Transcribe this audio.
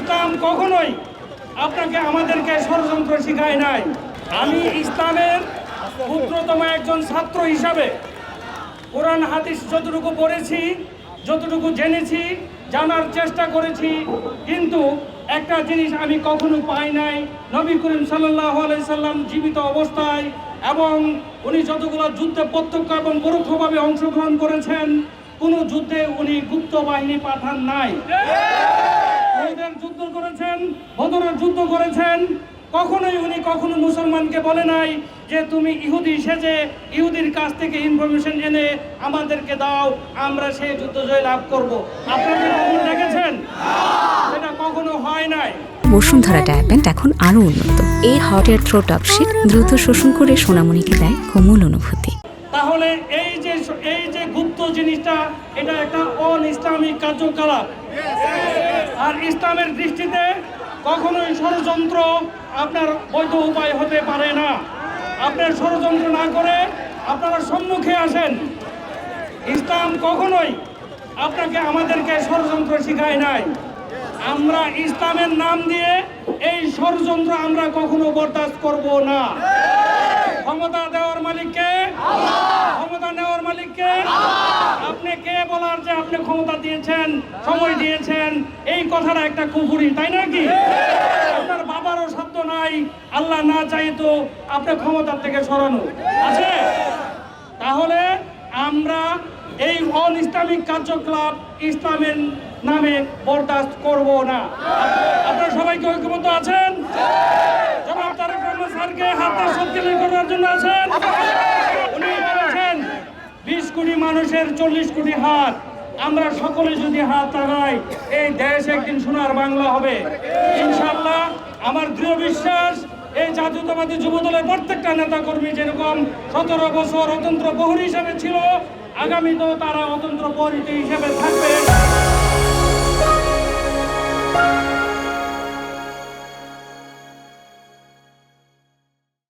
ইসলাম কখনোই আপনাকে আমাদেরকে ষড়যন্ত্র শিখায় নাই। আমি ইসলামের ক্ষুদ্রতম একজন ছাত্র হিসাবে কোরআন হাদিস যতটুকু পড়েছি, যতটুকু জেনেছি, জানার চেষ্টা করেছি, কিন্তু একটা জিনিস আমি কখনো পাই নাই, নবী করিম সাল্লাল্লাহু আলাইহি সাল্লাম জীবিত অবস্থায় এবং উনি যতগুলো যুদ্ধে প্রত্যক্ষ এবং পরোক্ষভাবে অংশগ্রহণ করেছেন, কোনো যুদ্ধে উনি গুপ্ত বাহিনী পাঠান নাই। উহুদের যুদ্ধ করেছেন, বদরের যুদ্ধ করেছেন, কখনোই উনি কখনো মুসলমানকে বলে নাই যে তুমি ইহুদি সেজে ইহুদির কাছ থেকে ইনফরমেশন এনে আমাদেরকে দাও, আমরা সেই যুদ্ধ জয় লাভ করব। আপনারা কখনো দেখেছেন? সেটা কখনো হয় নাই। বসুন্ধরা ডায়াপেন্ট এখন আরো উন্নত। এই hot air through top sheet দ্রুত শোষণ করে সোনামণিকে দেয় কোমল অনুভূতি। তাহলে এই যে গুপ্ত জিনিসটা, এটা একটা অন ইসলামিক কার্যকলাপ। আর ইসলামের দৃষ্টিতে কখনোই ষড়যন্ত্র আপনার বৈধ উপায় হতে পারে না। আপনার ষড়যন্ত্র না করে আপনারা সম্মুখে আসেন। ইসলাম কখনোই আপনাকে আমাদেরকে ষড়যন্ত্র শিখায় নাই। আমরা ইসলামের নাম দিয়ে এই ষড়যন্ত্র আমরা কখনো বরদাস্ত করব না। ক্ষমতা দেওয়ার মালিককে আল্লাহ, ক্ষমতা নেওয়ার মালিককে আল্লাহ। আপনি কে বলার যে আপনি ক্ষমতা দিয়েছেন, সময় দিয়েছেন, এই কথাটা একটা কুফরি, তাই নাকি? আপনার বাবারও সাধ্য নাই, আল্লাহ না চাইতো আপনি ক্ষমতার থেকে সরানো আছে। তাহলে আমরা এই অন ইসলামিক কার্যকলাপ ইসলামের নামে বরদাস্ত করব না। আপনারা সবাই কি ঐক্যবদ্ধ আছেন? জনাব তারেক রহমান স্যারকে হাতে শক্তিশালী করার জন্য আছেন। উনি বলেছেন 20 কোটি মানুষের 40 কোটি হাত, আমরা সকলে যদি হাত লাগাই এই দেশ একদিন সোনার বাংলা হবে ইনশাআল্লাহ। আমার দৃঢ় বিশ্বাস এই জাতীয়তাবাদী যুবদলের প্রত্যেকটা নেতাকর্মী যেরকম 17 বছর অতন্ত্র প্রহরী হিসেবে ছিল, আগামীতেও তারা অতন্ত্র প্রহরী হিসেবে থাকবে।